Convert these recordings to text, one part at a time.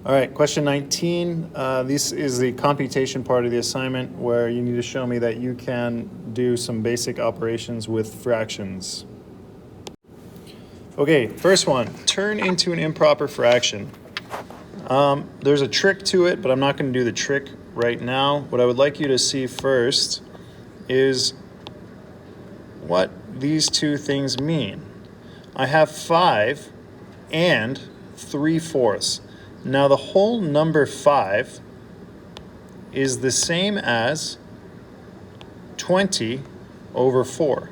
All right, question 19. This is the computation part of the assignment where you need to show me that you can do some basic operations with fractions. Okay, first one, turn into an improper fraction. There's a trick to it, but I'm not going to do the trick right now. What I would like you to see first is what these two things mean. I have 5 and 3/4. Now the whole number 5 is the same as 20 over 4.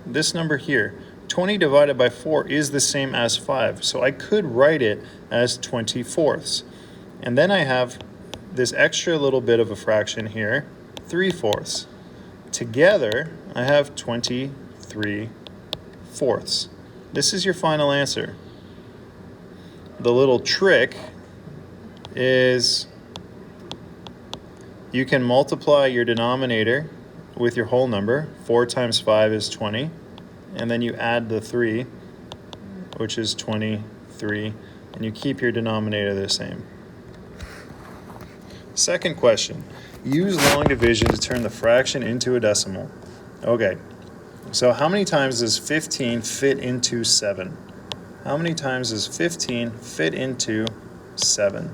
This number here, 20 divided by 4 is the same as 5. So I could write it as 20/4. And then I have this extra little bit of a fraction here, 3/4. Together, I have 23/4. This is your final answer. The little trick is you can multiply your denominator with your whole number. 4 times 5 is 20. And then you add the 3, which is 23, and you keep your denominator the same. Second question, use long division to turn the fraction into a decimal. Okay, so how many times does 15 fit into 7? How many times does 15 fit into 7?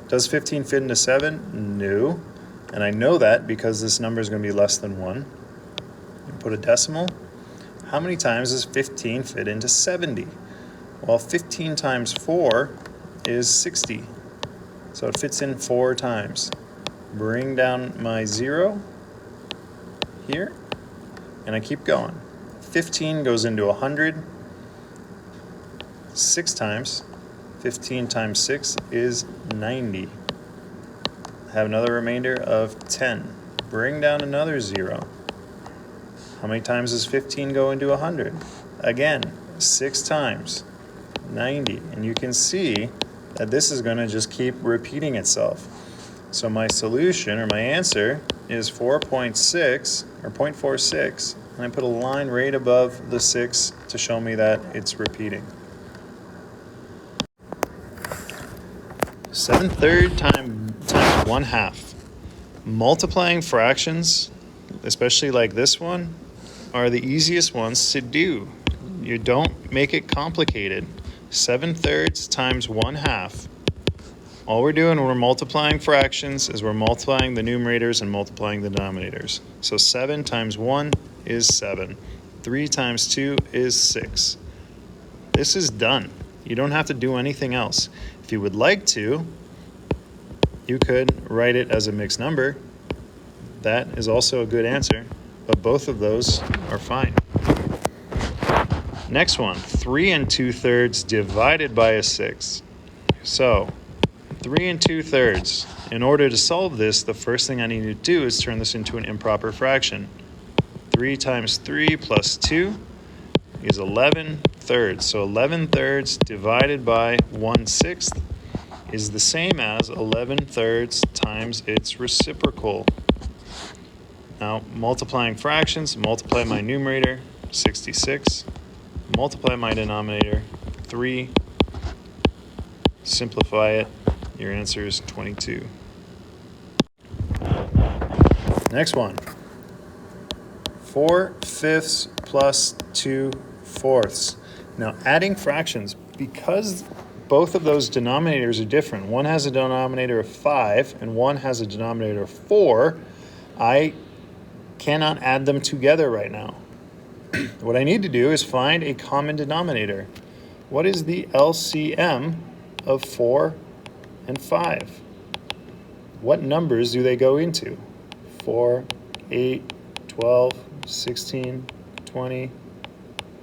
Does 15 fit into 7? No. And I know that because this number is going to be less than 1. Put a decimal. How many times does 15 fit into 70? Well, 15 times 4 is 60. So it fits in 4 times. Bring down my 0 here, and I keep going. 15 goes into 100. 6 times. 15 times 6 is 90. Have another remainder of 10. Bring down another 0. How many times does 15 go into 100? Again, 6 times. 90. And you can see that this is going to just keep repeating itself. So my solution, or my answer, is 4.6, or 0.46. And I put a line right above the 6 to show me that it's repeating. 7/3 times 1/2. Multiplying fractions, especially like this one, are the easiest ones to do. You don't make it complicated. 7/3 times 1/2. All we're doing when we're multiplying fractions is we're multiplying the numerators and multiplying the denominators. So 7 times 1 is 7. 3 times 2 is 6. This is done. You don't have to do anything else. If you would like to, you could write it as a mixed number. That is also a good answer, but both of those are fine. Next one, 3 2/3 divided by a 6. So 3 2/3. In order to solve this, the first thing I need to do is turn this into an improper fraction. 3 times 3 plus 2 is 11/3. So 11/3 divided by 1/6 is the same as 11/3 times its reciprocal. Now, multiplying fractions, multiply my numerator, 66. Multiply my denominator, 3. Simplify it. Your answer is 22. Next one. 4/5 plus 2/4. Now, adding fractions, because both of those denominators are different. One has a denominator of 5 and one has a denominator of 4. I cannot add them together right now. What I need to do is find a common denominator. What is the LCM of 4 and 5? What numbers do they go into? 4, 8, 12, 16, 20.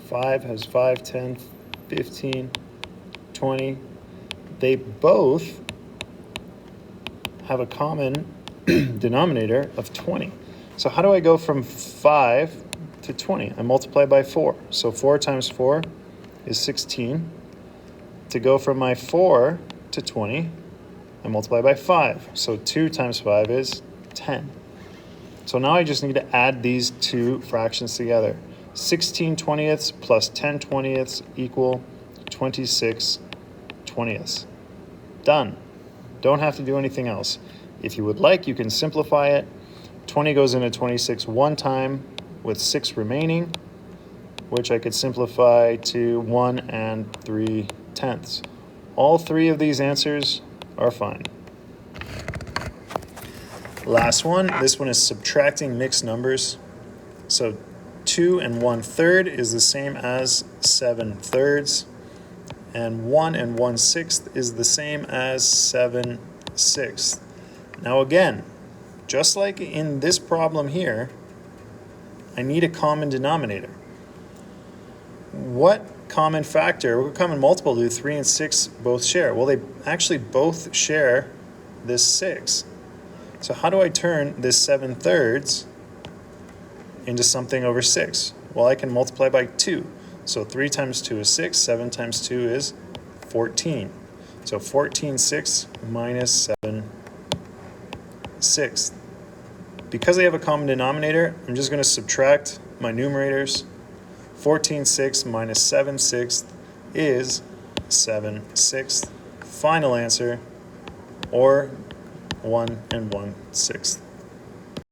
5 has 5, 10, 15, 20. They both have a common denominator of 20. So how do I go from 5 to 20? I multiply by 4. So 4 times 4 is 16. To go from my 4 to 20, I multiply by 5. So 2 times 5 is 10. So now I just need to add these two fractions together. 16/20 plus 10/20 equal 26/20. Done. Don't have to do anything else. If you would like, you can simplify it. 20 goes into 26 one time with 6 remaining, which I could simplify to 1 3/10. All 3 of these answers are fine. Last one, this one is subtracting mixed numbers. So 2 1/3 is the same as 7/3, and 1 1/6 is the same as 7/6. Now again, just like in this problem here, I need a common denominator. What common factor, what common multiple do 3 and 6 both share? Well, they actually both share this 6. So how do I turn this 7/3 into something over 6? Well, I can multiply by 2. So 3 times 2 is 6, 7 times 2 is 14. So 14/6 minus 7/6. Because they have a common denominator, I'm just going to subtract my numerators. 14/6 minus 7/6 is 7/6. Final answer, or 1 1/6.